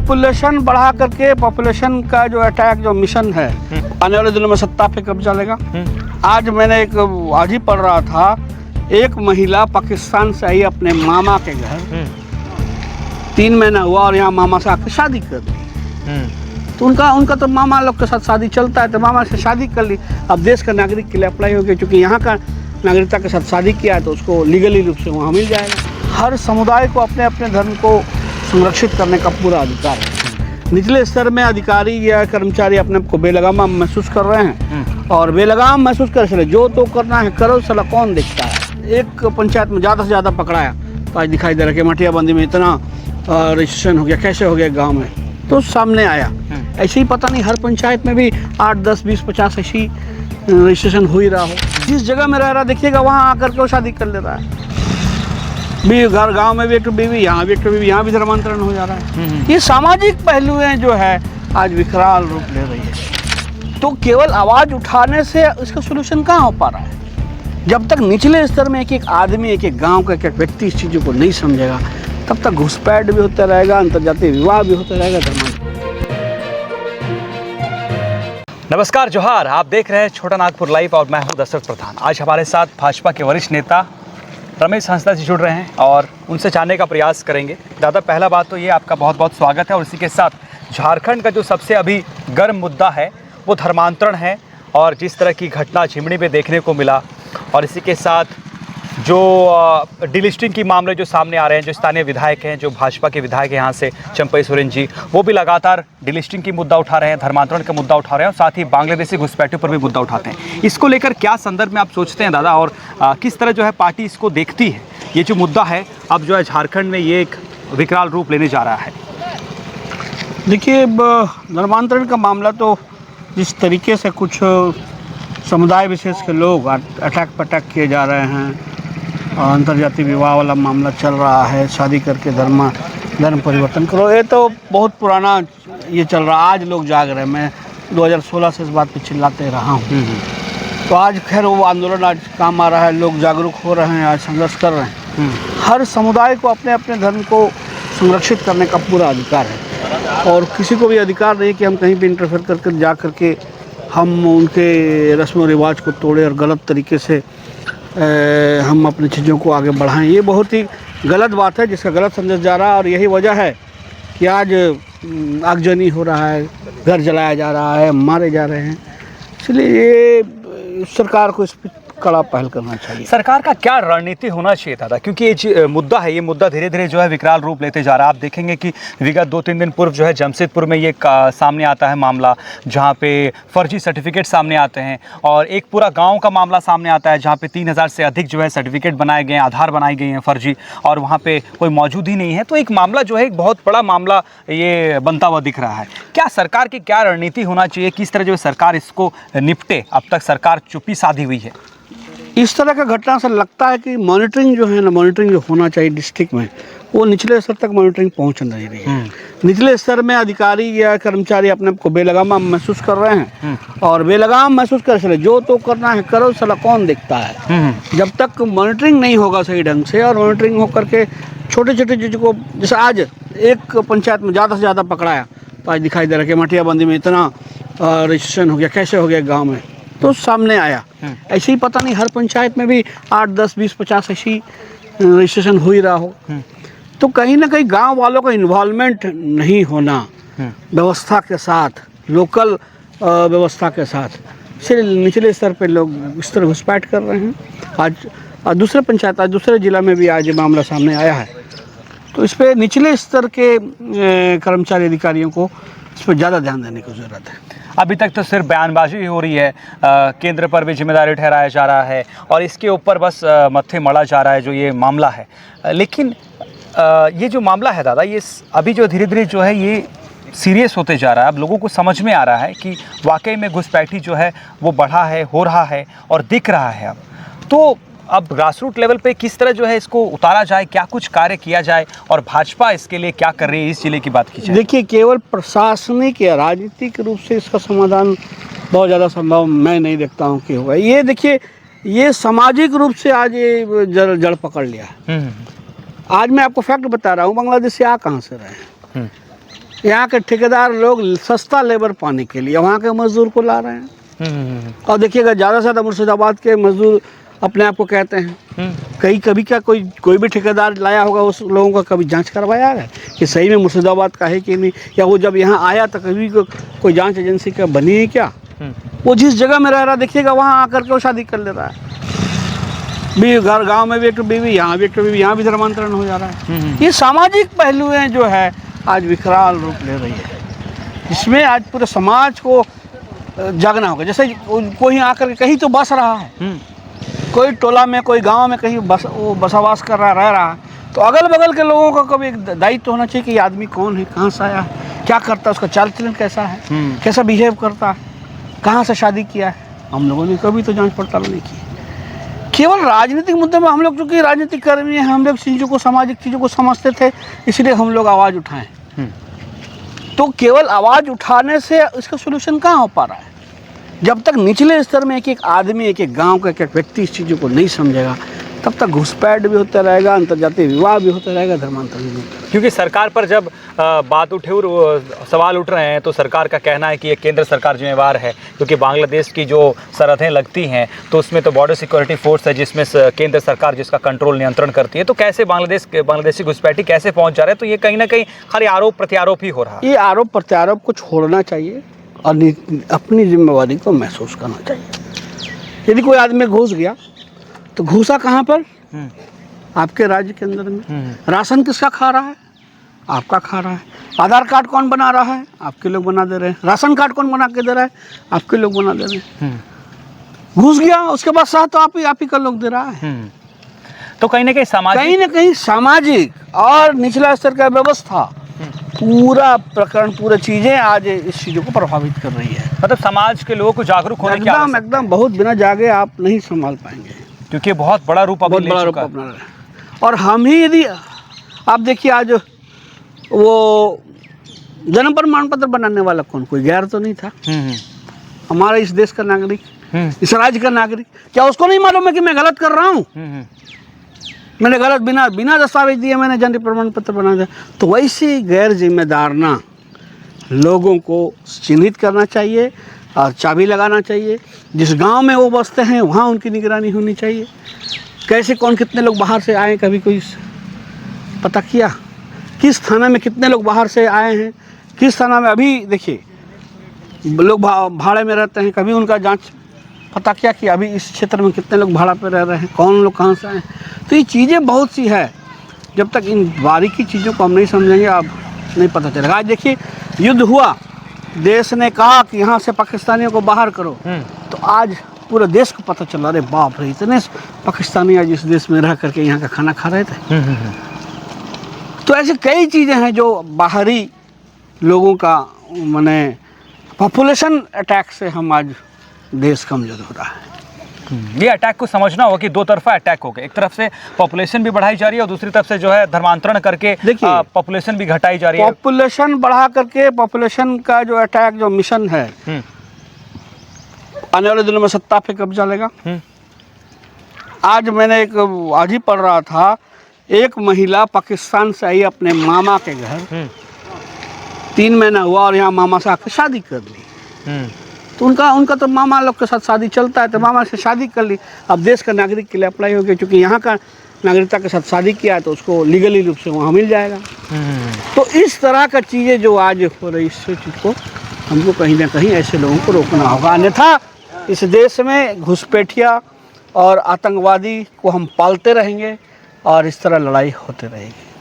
Population बढ़ा करके population का जो अटैक जो मिशन है आने वाले दिनों में सत्ता पे कब्जा लेगा। आज मैंने आज ही पढ़ रहा था, एक महिला पाकिस्तान से आई अपने मामा के घर, 3 महीना हुआ और यहाँ मामा से आकर शादी कर ली। तो उनका तो मामा लोग के साथ शादी चलता है, तो मामा से शादी कर ली। अब देश का नागरिक के लिए अप्लाई हो गया, क्योंकि यहाँ का नागरिकता के साथ शादी किया है तो उसको लीगली रूप से वहाँ मिल जाएगा। हर समुदाय को अपने अपने धर्म को संरक्षित करने का पूरा अधिकार है। निचले स्तर में अधिकारी या कर्मचारी अपने को बेलगाम महसूस कर रहे हैं और बेलगाम महसूस कर रहे, जो तो करना है करो, साला कौन देखता है। एक पंचायत में ज़्यादा से ज़्यादा पकड़ाया तो आज दिखाई दे रहा है कि मटियाबंदी में इतना रजिस्ट्रेशन हो गया, कैसे हो गया गाँव में, तो सामने आया। ऐसे ही पता नहीं हर पंचायत में भी 8, 10, 20, 50 ऐसी रजिस्ट्रेशन हो ही रहा हो। जिस जगह में रह रहा देखिएगा वहाँ आकर के वो शादी कर ले रहा है। भी घर गांव में भी एक बीवी, यहाँ भी एक बीवी, यहाँ भी धर्मांतरण हो जा रहा है। ये सामाजिक पहलुएं जो है आज विकराल रूप ले रही है। तो केवल आवाज़ उठाने से इसका सोल्यूशन कहाँ हो पा रहा है? जब तक निचले स्तर में एक एक आदमी, एक एक गाँव का एक एक व्यक्ति इस चीज़ों को नहीं समझेगा, तब तक घुसपैठ भी होता रहेगा, अंतर्जातीय विवाह भी होता रहेगा, धर्मांतरण। नमस्कार, जोहार। आप देख रहे हैं छोटा नागपुर लाइव और मैं हूं दशरथ प्रधान। आज हमारे साथ भाजपा के वरिष्ठ नेता रमेश हंसदा जी जुड़ रहे हैं और उनसे जानने का प्रयास करेंगे। दादा, पहला बात तो ये, आपका बहुत बहुत स्वागत है। और इसी के साथ झारखंड का जो सबसे अभी गर्म मुद्दा है वो धर्मांतरण है, और जिस तरह की घटना झिमनी में देखने को मिला, और इसी के साथ जो डिलिस्टिंग की मामले जो सामने आ रहे हैं, जो स्थानीय विधायक हैं, जो भाजपा के विधायक हैं यहाँ से चंपई सोरेन जी, वो भी लगातार डिलिस्टिंग की मुद्दा उठा रहे हैं, धर्मांतरण का मुद्दा उठा रहे हैं, और साथ ही बांग्लादेशी घुसपैठियों पर भी मुद्दा उठाते हैं। इसको लेकर क्या संदर्भ में आप सोचते हैं दादा, और किस तरह जो है पार्टी इसको देखती है? ये जो मुद्दा है अब जो है झारखंड में ये एक विकराल रूप लेने जा रहा है। देखिए, धर्मांतरण का मामला तो जिस तरीके से कुछ समुदाय विशेष के लोग अटैक पटैक किए जा रहे हैं, अंतर्जातीय विवाह वाला मामला चल रहा है, शादी करके धर्म परिवर्तन करो, ये तो बहुत पुराना ये चल रहा है। आज लोग जाग रहे हैं। मैं 2016 से इस बात पे चिल्लाते रहा हूँ। तो आज खैर वो आंदोलन आज काम आ रहा है, लोग जागरूक हो रहे हैं, आज संघर्ष कर रहे हैं। हर समुदाय को अपने अपने धर्म को संरक्षित करने का पूरा अधिकार है, और किसी को भी अधिकार नहीं कि हम कहीं भी इंटरफेयर करके जा करके हम उनके रस्म व रिवाज को तोड़े और गलत तरीके से हम अपनी चीज़ों को आगे बढ़ाएं। ये बहुत ही गलत बात है, जिसका गलत संदेश जा रहा है, और यही वजह है कि आज आगजनी हो रहा है, घर जलाया जा रहा है, मारे जा रहे हैं। इसलिए ये सरकार को इस पर कड़ा पहल करना चाहिए। सरकार का क्या रणनीति होना चाहिए दादा, क्योंकि ये मुद्दा है, ये मुद्दा धीरे धीरे जो है विकराल रूप लेते जा रहा है। आप देखेंगे कि विगत 2-3 दिन पूर्व जो है जमशेदपुर में ये सामने आता है मामला, जहाँ पे फर्जी सर्टिफिकेट सामने आते हैं, और एक पूरा गांव का मामला सामने आता है जहाँ पे 3000 से अधिक जो है सर्टिफिकेट बनाए गए हैं, आधार बनाई गई हैं फर्जी, और वहाँ पे कोई मौजूद ही नहीं है। तो एक मामला जो है एक बहुत बड़ा मामला ये बनता हुआ दिख रहा है। क्या सरकार की क्या रणनीति होना चाहिए, किस तरह जो है सरकार इसको निपटे? अब तक सरकार चुप्पी साधी हुई है। इस तरह का घटना से लगता है कि मॉनिटरिंग जो है ना, मॉनिटरिंग जो होना चाहिए डिस्ट्रिक्ट में, वो निचले स्तर तक मॉनिटरिंग पहुंच नहीं रही है। निचले स्तर में अधिकारी या कर्मचारी अपने को बेलगाम महसूस कर रहे हैं और बेलगाम महसूस कर रहे, जो तो करना है करो, साला कौन देखता है। जब तक मॉनिटरिंग नहीं होगा सही ढंग से, और मॉनिटरिंग हो करके छोटे छोटे चीज़ों को, जैसे आज एक पंचायत में ज़्यादा से ज़्यादा पकड़ाया तो आज दिखाई दे रहा है कि मटियाबंदी में इतना रजिस्ट्रेशन हो गया, कैसे हो गया गाँव में, तो सामने आया। ऐसे ही पता नहीं हर पंचायत में भी 8, 10, 20, 50 ऐसी रजिस्ट्रेशन हो ही रहा हो। तो कहीं ना कहीं गांव वालों का इन्वॉल्वमेंट नहीं होना व्यवस्था के साथ, लोकल व्यवस्था के साथ, इसलिए निचले स्तर पे लोग इस तरह घुसपैठ कर रहे हैं। आज दूसरे पंचायत, आज दूसरे जिला में भी आज ये मामला सामने आया है। तो इस पर निचले स्तर के कर्मचारी अधिकारियों को इस पर ज़्यादा ध्यान देने की ज़रूरत है। अभी तक तो सिर्फ बयानबाजी हो रही है, केंद्र पर भी जिम्मेदारी ठहराया जा रहा है, और इसके ऊपर बस मत्थे मढ़ा जा रहा है जो ये मामला है। लेकिन ये जो मामला है दादा, ये अभी जो धीरे धीरे जो है ये सीरियस होते जा रहा है। अब लोगों को समझ में आ रहा है कि वाकई में घुसपैठी जो है वो बढ़ा है, हो रहा है और दिख रहा है। अब तो अब ग्रासरूट लेवल पे किस तरह जो है इसको उतारा जाए, क्या कुछ कार्य किया जाए, और भाजपा इसके लिए क्या कर रही है, इस जिले की बात की जाए। देखिए, केवल प्रशासनिक या राजनीतिक रूप से इसका समाधान बहुत ज़्यादा संभव मैं नहीं देखता हूँ कि होगा। ये देखिए, ये सामाजिक रूप से आज ये जड़ पकड़ लिया है। आज मैं आपको फैक्ट बता रहा हूँ, बांग्लादेश से आ कहाँ से रहे हैं। यहाँ के ठेकेदार लोग सस्ता लेबर पाने के लिए वहाँ के मजदूर को ला रहे हैं। और देखिएगा ज़्यादा से ज़्यादा मुर्शिदाबाद के मजदूर अपने आप को कहते हैं। कभी क्या कोई भी ठेकेदार लाया होगा उस लोगों का कभी जांच करवाया है कि सही में मुर्शिदाबाद का है कि नहीं, या वो जब यहाँ आया तो कभी कोई जांच एजेंसी का बनी है क्या? वो जिस जगह में रह रहा देखिएगा वहाँ आकर के वो शादी कर ले रहा है। घर गांव में भी एक बीवी, यहाँ भी एक बीवी, यहाँ भी धर्मांतरण हो जा रहा है। ये सामाजिक पहलुएं जो है आज विकराल रूप ले रही है, जिसमें आज पूरे समाज को जागना होगा। जैसे कोई आकर के कहीं तो बस रहा है, कोई टोला में कोई गांव में कहीं बसवास कर रहा रह रहा है, तो अगल बगल के लोगों का कभी एक दायित्व होना चाहिए कि ये आदमी कौन है, कहाँ से आया है, क्या करता है, उसका चाल चलन कैसा है, कैसा बिहेव करता है, कहाँ से शादी किया है। हम लोगों ने कभी तो जांच पड़ताल नहीं की। केवल राजनीतिक मुद्दे में हम लोग, चूँकि राजनीतिक कर्मी हैं, हम लोग चीज़ों को, सामाजिक चीज़ों को समझते थे, इसलिए हम लोग आवाज़ उठाएं। तो केवल आवाज़ उठाने से इसका सोल्यूशन कहाँ हो पा रहा है? जब तक निचले स्तर में एक एक आदमी, एक एक गांव का एक एक व्यक्ति इस चीज़ों को नहीं समझेगा, तब तक घुसपैठ भी होता रहेगा, अंतर्जातीय विवाह भी होता रहेगा, धर्मांतरण भी होता रहेगा। क्योंकि सरकार पर जब बात उठे और सवाल उठ रहे हैं तो सरकार का कहना है कि ये केंद्र सरकार जिम्मेवार है, क्योंकि बांग्लादेश की जो सरहदें लगती हैं तो उसमें तो बॉर्डर सिक्योरिटी फोर्स है जिसमें केंद्र सरकार जिसका कंट्रोल नियंत्रण करती है। तो कैसे बांग्लादेशी घुसपैठी कैसे पहुँच जा रहे हैं? तो ये कहीं ना कहीं खाली आरोप प्रत्यारोप ही हो रहा है। ये आरोप प्रत्यारोप को छोड़ना चाहिए और अपनी जिम्मेवारी को महसूस करना चाहिए। यदि कोई आदमी घुस गया तो घुसा कहाँ पर? आपके राज्य के अंदर में। राशन किसका खा रहा है? आपका खा रहा है। आधार कार्ड कौन बना रहा है? आपके लोग बना दे रहे हैं। राशन कार्ड कौन बना के दे रहा है? आपके लोग बना दे रहे हैं। घुस गया, उसके बाद साथ तो आप ही का लोग दे रहा है। तो कहीं ना कहीं सामाजिक और निचला स्तर का व्यवस्था, पूरा प्रकरण, पूरी चीजें आज इस चीजों को प्रभावित कर रही है। मतलब समाज के लोगों को जागरूक होने की एकदम बहुत बिना जागे आप नहीं संभाल पाएंगे, क्योंकि बहुत बड़ा रूप अभी ले चुका है। अपना रहा है। और हम ही यदि आप देखिए, आज वो जन्म प्रमाण पत्र बनाने वाला कौन? कोई गैर तो नहीं था। हमारा इस देश का नागरिक, इस राज्य का नागरिक, क्या उसको नहीं मालूम है कि मैं गलत कर रहा हूँ? मैंने गलत बिना दस्तावेज दिए मैंने जन्म प्रमाण पत्र बना दिया। तो वैसे गैर जिम्मेदारना लोगों को चिन्हित करना चाहिए और चाबी लगाना चाहिए। जिस गांव में वो बसते हैं वहाँ उनकी निगरानी होनी चाहिए। कैसे कौन कितने लोग बाहर से आए, कभी कोई पता किया? किस थाना में कितने लोग बाहर से आए हैं, किस थाना में? अभी देखिए, लोग भाड़े में रहते हैं, कभी उनका जांच पता किया कि अभी इस क्षेत्र में कितने लोग भाड़ा पे रह रहे हैं, कौन लोग कहाँ से आए? तो ये चीज़ें बहुत सी है, जब तक इन बारीकी चीज़ों को हम नहीं समझेंगे आप नहीं पता चलेगा। आज देखिए, युद्ध हुआ, देश ने कहा कि यहाँ से पाकिस्तानियों को बाहर करो, तो आज पूरे देश को पता चला, अरे बाप रे, इतने पाकिस्तानी आज इस देश में रह करके यहाँ का खाना खा रहे थे। तो ऐसी कई चीज़ें हैं जो बाहरी लोगों का माने पॉपुलेशन अटैक से हम आज देश कमजोर हो रहा है। ये अटैक को समझना होगा कि दो तरफा अटैक हो गया। एक तरफ से पॉपुलेशन भी बढ़ाई जा रही है और दूसरी तरफ से जो है धर्मांतरण करके पॉपुलेशन भी घटाई जा रही है। पॉपुलेशन बढ़ा करके पॉपुलेशन का जो अटैक, जो मिशन है, आने वाले दिनों में सत्ता पे कब्जा लेगा। आज ही पढ़ रहा था, एक महिला पाकिस्तान से आई अपने मामा के घर, 3 महीना हुआ और यहाँ मामा से आकर शादी कर ली। तो उनका तो मामा लोग के साथ शादी चलता है, तो मामा से शादी कर ली। अब देश का नागरिक के लिए अप्लाई हो गया, क्योंकि यहाँ का नागरिकता के साथ शादी किया है तो उसको लीगली रूप से वहाँ मिल जाएगा। तो इस तरह का चीज़ें जो आज हो रही, इस चीज़ को हमको कहीं ना कहीं ऐसे लोगों को रोकना होगा, अन्यथा इस देश में घुसपैठिया और आतंकवादी को हम पालते रहेंगे और इस तरह लड़ाई होते रहेगी।